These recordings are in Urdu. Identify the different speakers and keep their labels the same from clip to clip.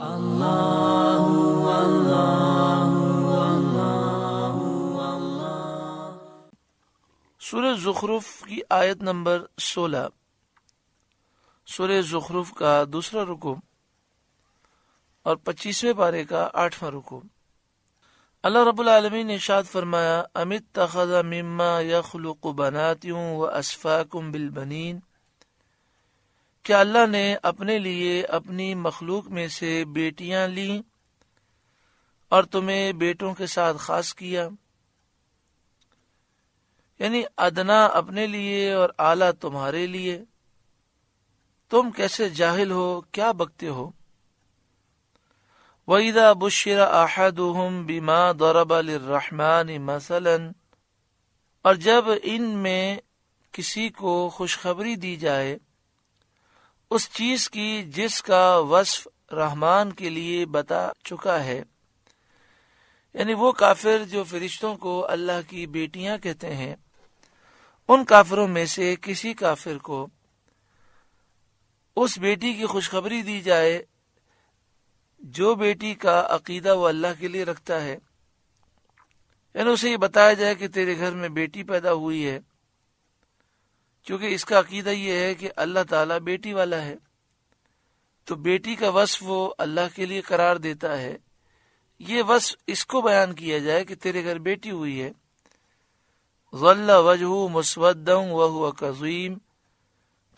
Speaker 1: اللہ اللہ اللہ۔ سورہ زخرف کی آیت نمبر 16، سورہ زخرف کا دوسرا رکوع اور 25ویں پارے کا 8واں رکوع۔ اللہ رب العالمین نے ارشاد فرمایا، ام اتخذ مما یخلق بنات واسفاکم بالبنین، کیا اللہ نے اپنے لیے اپنی مخلوق میں سے بیٹیاں لیں اور تمہیں بیٹوں کے ساتھ خاص کیا، یعنی ادنا اپنے لیے اور اعلیٰ تمہارے لیے۔ تم کیسے جاہل ہو، کیا بکتے ہو۔ وَإِذَا بُشِّرَ أَحَدُهُمْ بِمَا ضَرَبَ لِلرَّحْمَنِ مَثَلًا، اور جب ان میں کسی کو خوشخبری دی جائے اس چیز کی جس کا وصف رحمان کے لیے بتا چکا ہے، یعنی وہ کافر جو فرشتوں کو اللہ کی بیٹیاں کہتے ہیں، ان کافروں میں سے کسی کافر کو اس بیٹی کی خوشخبری دی جائے جو بیٹی کا عقیدہ وہ اللہ کے لیے رکھتا ہے، یعنی اسے یہ بتایا جائے کہ تیرے گھر میں بیٹی پیدا ہوئی ہے، کیونکہ اس کا عقیدہ یہ ہے کہ اللہ تعالیٰ بیٹی والا ہے، تو بیٹی کا وصف وہ اللہ کے لیے قرار دیتا ہے۔ یہ وصف اس کو بیان کیا جائے کہ تیرے گھر بیٹی ہوئی ہے۔ ظل وجہہ مسودا وہو کظیم،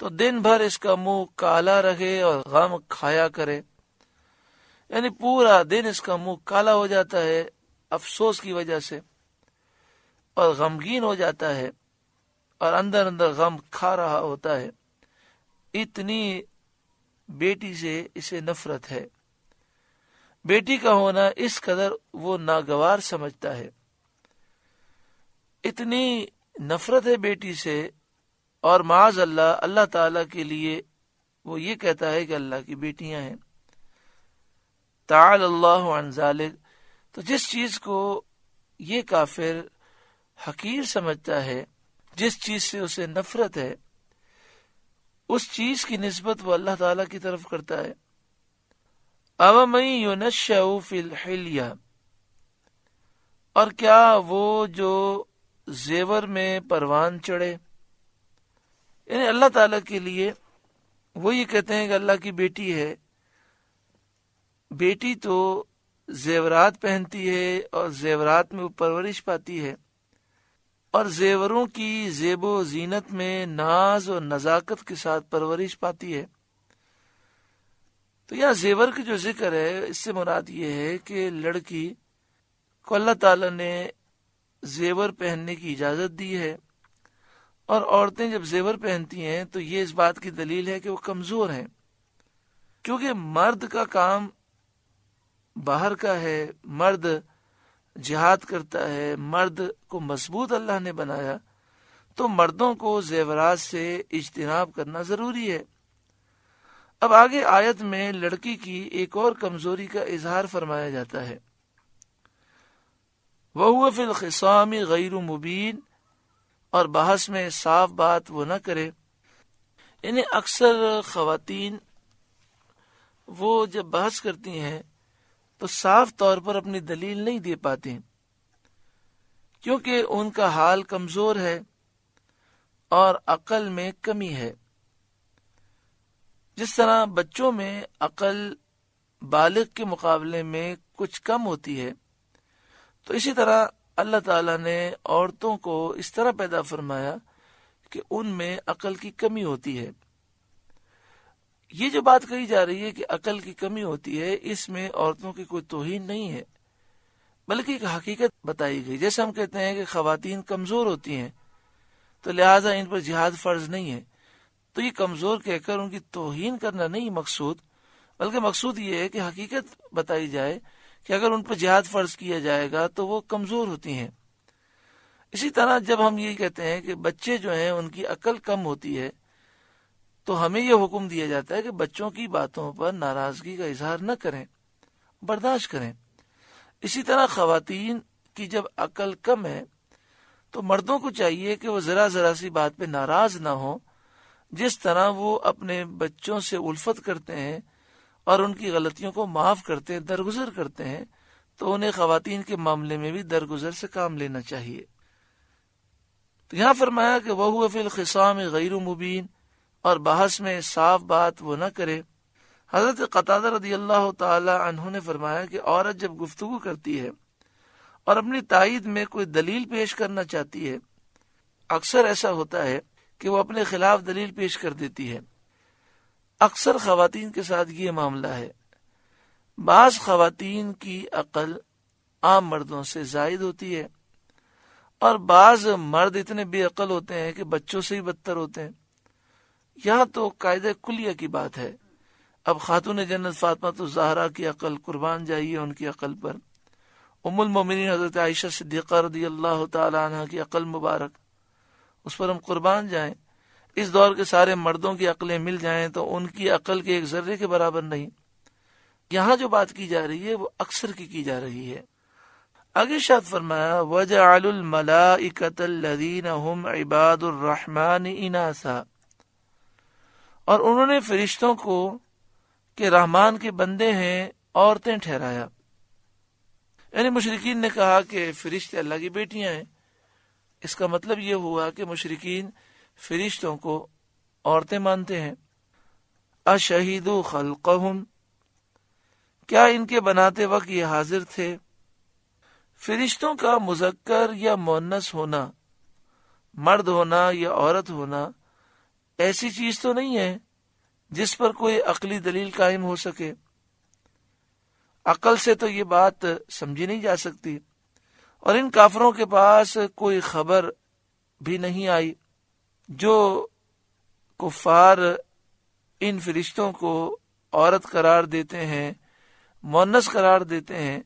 Speaker 1: تو دن بھر اس کا منہ کالا رہے اور غم کھایا کرے، یعنی پورا دن اس کا منہ کالا ہو جاتا ہے افسوس کی وجہ سے اور غمگین ہو جاتا ہے اور اندر اندر غم کھا رہا ہوتا ہے، اتنی بیٹی سے اسے نفرت ہے۔ بیٹی کا ہونا اس قدر وہ ناگوار سمجھتا ہے، اتنی نفرت ہے بیٹی سے، اور معاذ اللہ اللہ تعالیٰ کے لیے وہ یہ کہتا ہے کہ اللہ کی بیٹیاں ہیں۔ تعالی اللہ عن ذالک، تو جس چیز کو یہ کافر حقیر سمجھتا ہے، جس چیز سے اسے نفرت ہے، اس چیز کی نسبت وہ اللہ تعالیٰ کی طرف کرتا ہے۔ اوَمَن یُنَشَّأُ فِی الْحِلْیَةِ، اور کیا وہ جو زیور میں پروان چڑھے، یعنی اللہ تعالیٰ کے لیے وہ یہ کہتے ہیں کہ اللہ کی بیٹی ہے۔ بیٹی تو زیورات پہنتی ہے اور زیورات میں وہ پرورش پاتی ہے، اور زیوروں کی زیب و زینت میں ناز اور نزاکت کے ساتھ پرورش پاتی ہے۔ تو یہاں زیور کی جو ذکر ہے، اس سے مراد یہ ہے کہ لڑکی کو اللہ تعالیٰ نے زیور پہننے کی اجازت دی ہے، اور عورتیں جب زیور پہنتی ہیں تو یہ اس بات کی دلیل ہے کہ وہ کمزور ہیں، کیونکہ مرد کا کام باہر کا ہے، مرد جہاد کرتا ہے، مرد کو مضبوط اللہ نے بنایا، تو مردوں کو زیورات سے اجتناب کرنا ضروری ہے۔ اب آگے آیت میں لڑکی کی ایک اور کمزوری کا اظہار فرمایا جاتا ہے، وَهُوَ فِي الْخِصَامِ غَيْرُ مُبِينٍ، اور بحث میں صاف بات وہ نہ کرے، یعنی اکثر خواتین وہ جب بحث کرتی ہیں تو صاف طور پر اپنی دلیل نہیں دے پاتی، کیونکہ ان کا حال کمزور ہے اور عقل میں کمی ہے۔ جس طرح بچوں میں عقل بالغ کے مقابلے میں کچھ کم ہوتی ہے، تو اسی طرح اللہ تعالیٰ نے عورتوں کو اس طرح پیدا فرمایا کہ ان میں عقل کی کمی ہوتی ہے۔ یہ جو بات کہی جا رہی ہے کہ عقل کی کمی ہوتی ہے، اس میں عورتوں کی کوئی توہین نہیں ہے، بلکہ ایک حقیقت بتائی گئی۔ جیسے ہم کہتے ہیں کہ خواتین کمزور ہوتی ہیں تو لہٰذا ان پر جہاد فرض نہیں ہے، تو یہ کمزور کہہ کر ان کی توہین کرنا نہیں مقصود، بلکہ مقصود یہ ہے کہ حقیقت بتائی جائے کہ اگر ان پر جہاد فرض کیا جائے گا تو وہ کمزور ہوتی ہیں۔ اسی طرح جب ہم یہ کہتے ہیں کہ بچے جو ہیں ان کی عقل کم ہوتی ہے، تو ہمیں یہ حکم دیا جاتا ہے کہ بچوں کی باتوں پر ناراضگی کا اظہار نہ کریں، برداشت کریں۔ اسی طرح خواتین کی جب عقل کم ہے تو مردوں کو چاہیے کہ وہ ذرا سی بات پہ ناراض نہ ہوں، جس طرح وہ اپنے بچوں سے الفت کرتے ہیں اور ان کی غلطیوں کو معاف کرتے ہیں، درگزر کرتے ہیں، تو انہیں خواتین کے معاملے میں بھی درگزر سے کام لینا چاہیے۔ تو یہاں فرمایا کہ وَهُوَ فِي الْخِصَامِ غَيْرُ مُبِينٍ، اور بحث میں صاف بات وہ نہ کرے۔ حضرت قتادہ رضی اللہ تعالی عنہ نے فرمایا کہ عورت جب گفتگو کرتی ہے اور اپنی تائید میں کوئی دلیل پیش کرنا چاہتی ہے، اکثر ایسا ہوتا ہے کہ وہ اپنے خلاف دلیل پیش کر دیتی ہے۔ اکثر خواتین کے ساتھ یہ معاملہ ہے۔ بعض خواتین کی عقل عام مردوں سے زائد ہوتی ہے، اور بعض مرد اتنے بے عقل ہوتے ہیں کہ بچوں سے ہی بدتر ہوتے ہیں۔ یہاں تو قاعدہ کلیہ کی بات ہے۔ اب خاتون جنت فاطمہ الزہرا کی عقل قربان جائیے ان کی عقل پر، ام المومنین حضرت عائشہ صدیقہ رضی اللہ تعالی عنہ کی عقل مبارک، اس پر ہم قربان جائیں۔ اس دور کے سارے مردوں کی عقلیں مل جائیں تو ان کی عقل کے ایک ذرے کے برابر نہیں۔ یہاں جو بات کی جا رہی ہے وہ اکثر کی جا رہی ہے۔ آگے ارشاد فرمایا وَجَعَلُوا الْمَلَائِكَةَ الَّذِينَ هُمْ عِبَادُ الرَّحْمَنِ إِنَاثًا، اور انہوں نے فرشتوں کو کہ رحمان کے بندے ہیں عورتیں ٹھہرایا۔ یعنی مشرکین نے کہا کہ فرشتے اللہ کی بیٹیاں ہیں۔ اس کا مطلب یہ ہوا کہ مشرکین فرشتوں کو عورتیں مانتے ہیں۔ اَشَهِدُوا خَلْقَهُمْ، کیا ان کے بناتے وقت یہ حاضر تھے؟ فرشتوں کا مذکر یا مؤنث ہونا، مرد ہونا یا عورت ہونا، ایسی چیز تو نہیں ہے جس پر کوئی عقلی دلیل قائم ہو سکے۔ عقل سے تو یہ بات سمجھی نہیں جا سکتی، اور ان کافروں کے پاس کوئی خبر بھی نہیں آئی۔ جو کفار ان فرشتوں کو عورت قرار دیتے ہیں، مؤنث قرار دیتے ہیں،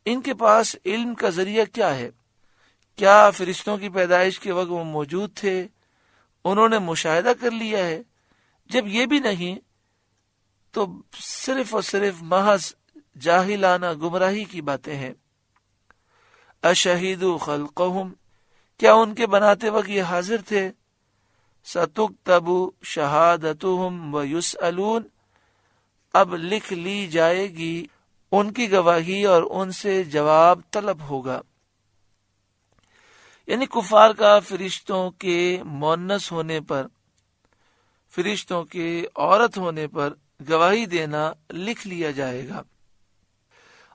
Speaker 1: ان کے پاس علم کا ذریعہ کیا ہے؟ کیا فرشتوں کی پیدائش کے وقت وہ موجود تھے؟ انہوں نے مشاہدہ کر لیا ہے؟ جب یہ بھی نہیں تو صرف اور صرف محض جاہلانہ گمراہی کی باتیں ہیں۔ اَشَهِدُوا خَلْقَهُمْ، کیا ان کے بناتے وقت یہ حاضر تھے؟ سَتُكْتَبُ شَهَادَتُهُمْ وَيُسْأَلُونَ، اب لکھ لی جائے گی ان کی گواہی اور ان سے جواب طلب ہوگا۔ یعنی کفار کا فرشتوں کے مؤنث ہونے پر، فرشتوں کے عورت ہونے پر گواہی دینا لکھ لیا جائے گا،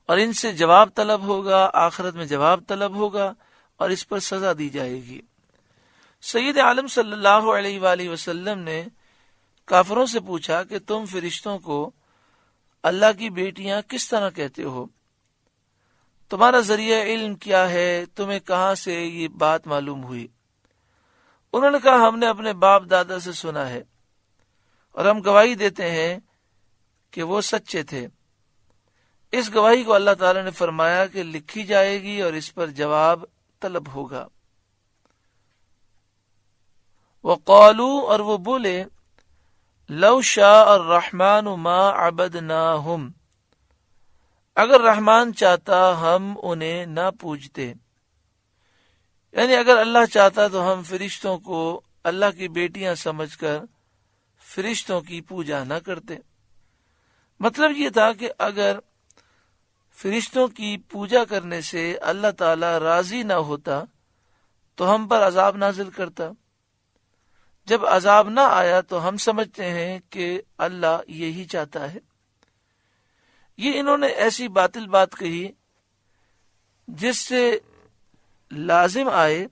Speaker 1: اور ان سے جواب طلب ہوگا، آخرت میں جواب طلب ہوگا، اور اس پر سزا دی جائے گی۔ سید عالم صلی اللہ علیہ وآلہ وسلم نے کافروں سے پوچھا کہ تم فرشتوں کو اللہ کی بیٹیاں کس طرح کہتے ہو؟ تمہارا ذریعہ علم کیا ہے؟ تمہیں کہاں سے یہ بات معلوم ہوئی؟ انہوں نے کہا ہم نے اپنے باپ دادا سے سنا ہے، اور ہم گواہی دیتے ہیں کہ وہ سچے تھے۔ اس گواہی کو اللہ تعالی نے فرمایا کہ لکھی جائے گی اور اس پر جواب طلب ہوگا۔ وقالوا، اور وہ بولے، لو شاء الرحمن ما عبدناہم، اگر رحمان چاہتا ہم انہیں نہ پوجتے۔ یعنی اگر اللہ چاہتا تو ہم فرشتوں کو اللہ کی بیٹیاں سمجھ کر فرشتوں کی پوجا نہ کرتے۔ مطلب یہ تھا کہ اگر فرشتوں کی پوجا کرنے سے اللہ تعالی راضی نہ ہوتا تو ہم پر عذاب نازل کرتا۔ جب عذاب نہ آیا تو ہم سمجھتے ہیں کہ اللہ یہی چاہتا ہے۔ یہ انہوں نے ایسی باطل بات کہی جس سے لازم آئے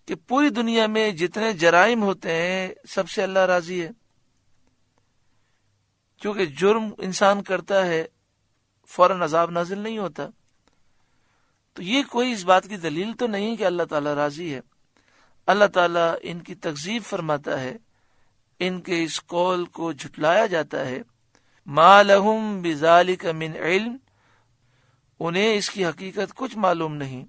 Speaker 1: کہ پوری دنیا میں جتنے جرائم ہوتے ہیں سب سے اللہ راضی ہے۔ کیونکہ جرم انسان کرتا ہے فوراً عذاب نازل نہیں ہوتا، تو یہ کوئی اس بات کی دلیل تو نہیں کہ اللہ تعالیٰ راضی ہے۔ اللہ تعالیٰ ان کی تکذیب فرماتا ہے، ان کے اس قول کو جھٹلایا جاتا ہے۔ ما لہم بذالک من علم، انہیں اس کی حقیقت کچھ معلوم نہیں،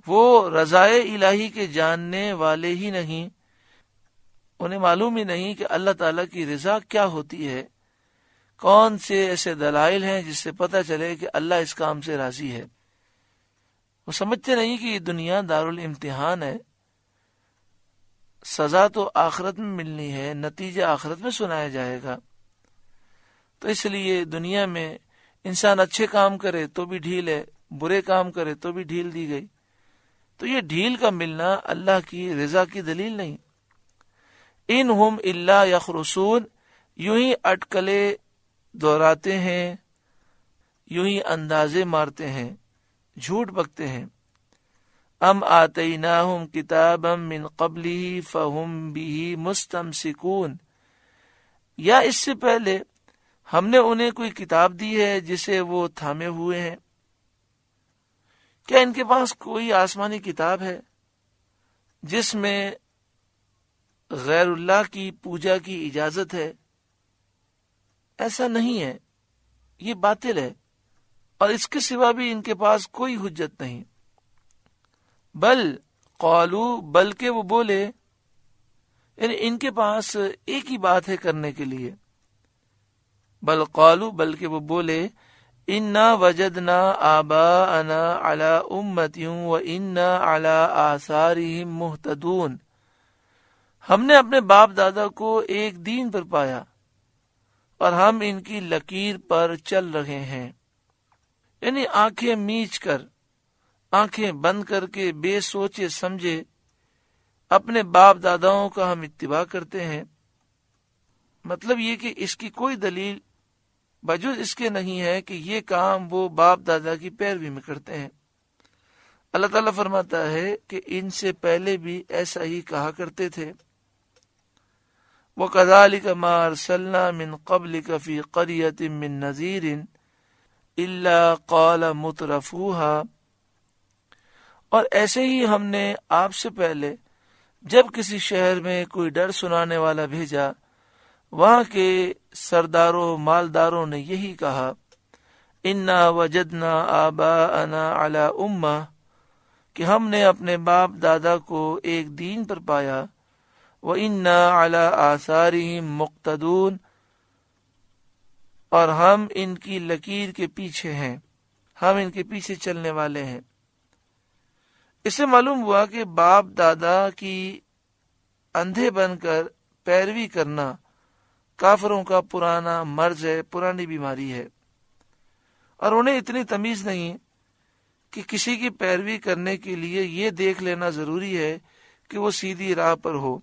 Speaker 1: وہ رضائے الہی کے جاننے والے ہی نہیں، انہیں معلوم ہی نہیں کہ اللہ تعالیٰ کی رضا کیا ہوتی ہے، کون سے ایسے دلائل ہیں جس سے پتہ چلے کہ اللہ اس کام سے راضی ہے۔ وہ سمجھتے نہیں کہ یہ دنیا دارالامتحان ہے، سزا تو آخرت میں ملنی ہے، نتیجہ آخرت میں سنایا جائے گا۔ تو اس لیے دنیا میں انسان اچھے کام کرے تو بھی ڈھیل ہے، برے کام کرے تو بھی ڈھیل دی گئی۔ تو یہ ڈھیل کا ملنا اللہ کی رضا کی دلیل نہیں۔ ان ہم الا یخرسون، یوں ہی اٹکلے دہراتے ہیں، یوں ہی اندازے مارتے ہیں، جھوٹ بکتے ہیں۔ ام آتیناہم کتابا من قبلہ فہم بہ مستمسکون، یا اس سے پہلے ہم نے انہیں کوئی کتاب دی ہے جسے وہ تھامے ہوئے ہیں۔ کیا ان کے پاس کوئی آسمانی کتاب ہے جس میں غیر اللہ کی پوجا کی اجازت ہے؟ ایسا نہیں ہے، یہ باطل ہے، اور اس کے سوا بھی ان کے پاس کوئی حجت نہیں۔ بل قالو، بلکہ وہ بولے، یعنی ان کے پاس ایک ہی بات ہے کرنے کے لیے۔ بل قالو، بلکہ وہ بولے، انا وجدنا آباءنا علی امت وانا علی آثارہم مہتدون، ہم نے اپنے باپ دادا کو ایک دین پر پایا اور ہم ان کی لکیر پر چل رہے ہیں۔ یعنی آنکھیں میچ کر، آنکھیں بند کر کے بے سوچے سمجھے اپنے باپ داداؤں کا ہم اتباع کرتے ہیں۔ مطلب یہ کہ اس کی کوئی دلیل بجز اس کے نہیں ہے کہ یہ کام وہ باپ دادا کی پیروی میں کرتے ہیں۔ اللہ تعالیٰ فرماتا ہے کہ ان سے پہلے بھی ایسا ہی کہا کرتے تھے۔ وَكَذَلِكَ مَا أَرْسَلْنَا مِن قَبْلِكَ فِي قَرْيَةٍ مِّن نَذِيرٍ إِلَّا قَالَ مُتْرَفُوهَا، اور ایسے ہی ہم نے آپ سے پہلے جب کسی شہر میں کوئی ڈر سنانے والا بھیجا، وہاں کے سرداروں مالداروں نے یہی کہا، انا وجدنا آباءنا علی امہ، کہ ہم نے اپنے باپ دادا کو ایک دین پر پایا، وَإِنَّا عَلَىٰ آثَارِهِمْ مُقْتَدُونَ، اور ہم ان کی لکیر کے پیچھے ہیں، ہم ان کے پیچھے چلنے والے ہیں۔ اس سے معلوم ہوا کہ باپ دادا کی اندھے بن کر پیروی کرنا کافروں کا پرانا مرض ہے، پرانی بیماری ہے، اور انہیں اتنی تمیز نہیں کہ کسی کی پیروی کرنے کے لیے یہ دیکھ لینا ضروری ہے کہ وہ سیدھی راہ پر ہو۔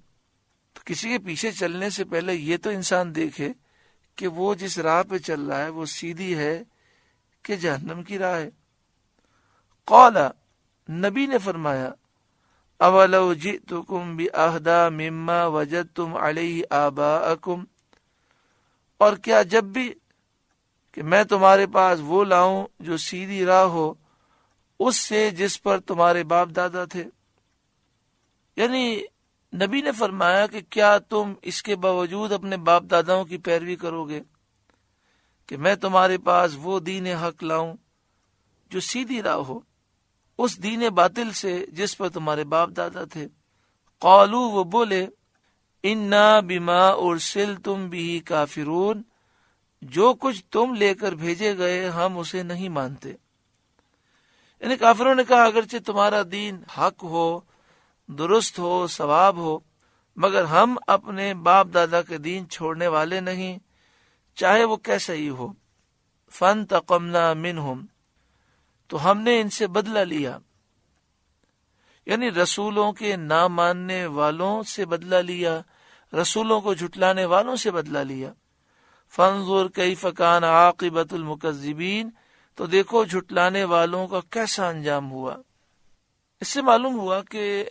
Speaker 1: تو کسی کے پیچھے چلنے سے پہلے یہ تو انسان دیکھے کہ وہ جس راہ پہ چل رہا ہے وہ سیدھی ہے کہ جہنم کی راہ ہے۔ قال، نبی نے فرمایا، اولو جئتکم بأہدی مما وجدتم علیہ آباءکم، اور کیا جب بھی کہ میں تمہارے پاس وہ لاؤں جو سیدھی راہ ہو اس سے جس پر تمہارے باپ دادا تھے۔ یعنی نبی نے فرمایا کہ کیا تم اس کے باوجود اپنے باپ داداؤں کی پیروی کرو گے کہ میں تمہارے پاس وہ دین حق لاؤں جو سیدھی راہ ہو اس دین باطل سے جس پر تمہارے باپ دادا تھے۔ قالو، وہ بولے، انا بما ارسلتم بہ کافرون، جو کچھ تم لے کر بھیجے گئے ہم اسے نہیں مانتے۔ یعنی کافروں نے کہا اگرچہ تمہارا دین حق ہو، درست ہو، ثواب ہو، مگر ہم اپنے باپ دادا کے دین چھوڑنے والے نہیں، چاہے وہ کیسا ہی ہو۔ فانتقمنا منہم، تو ہم نے ان سے بدلہ لیا، یعنی رسولوں کے نہ ماننے والوں سے بدلہ لیا، رسولوں کو جھٹلانے والوں سے بدلہ لیا۔ فانظر کیف کان عاقبۃ المکذبین، تو دیکھو جھٹلانے والوں کا کیسا انجام ہوا۔ اس سے معلوم ہوا کہ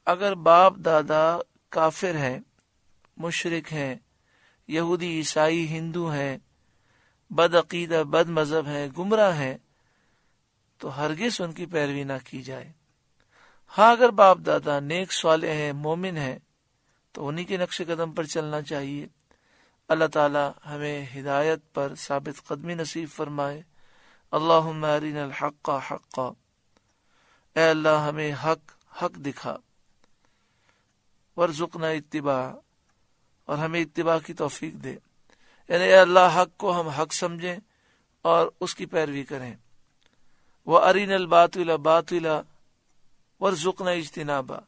Speaker 1: اگر باپ دادا کافر ہیں، مشرک ہیں، یہودی عیسائی ہندو ہیں، بد عقیدہ بد مذہب ہیں، گمراہ ہیں، تو ہرگز ان کی پیروی نہ کی جائے۔ ہاں اگر باپ دادا نیک صالح ہیں، مومن ہیں، تو انہی کے نقش قدم پر چلنا چاہیے۔ اللہ تعالی ہمیں ہدایت پر ثابت قدمی نصیب فرمائے۔ اللہم ارنا الحق حقا، اے اللہ ہمیں حق حق دکھا، وارزقنا اتباع، اور ہمیں اتباع کی توفیق دے۔ یعنی اے اللہ حق کو ہم حق سمجھیں اور اس کی پیروی کریں۔ وَأَرِنَا الْبَاطِلَ بَاطِلًا وَارْزُقْنَا اجْتِنَابًا،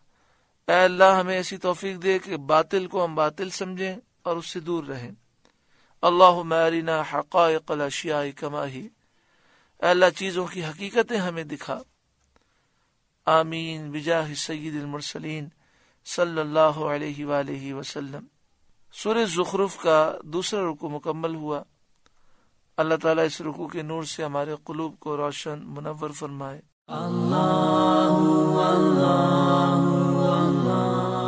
Speaker 1: اے اللہ ہمیں ایسی توفیق دے کہ باطل کو ہم باطل سمجھیں اور اس سے دور رہیں۔ اللہم ارنا حقائق الاشیاء کما ہی، اے اللہ چیزوں کی حقیقتیں ہمیں دکھا۔ آمین بجاہ سید المرسلین صلی اللہ علیہ وآلہ وسلم۔ سورہ زخرف کا دوسرا رکوع مکمل ہوا۔ اللہ تعالیٰ اس رکوع کے نور سے ہمارے قلوب کو روشن منور فرمائے۔ اللہ اللہ اللہ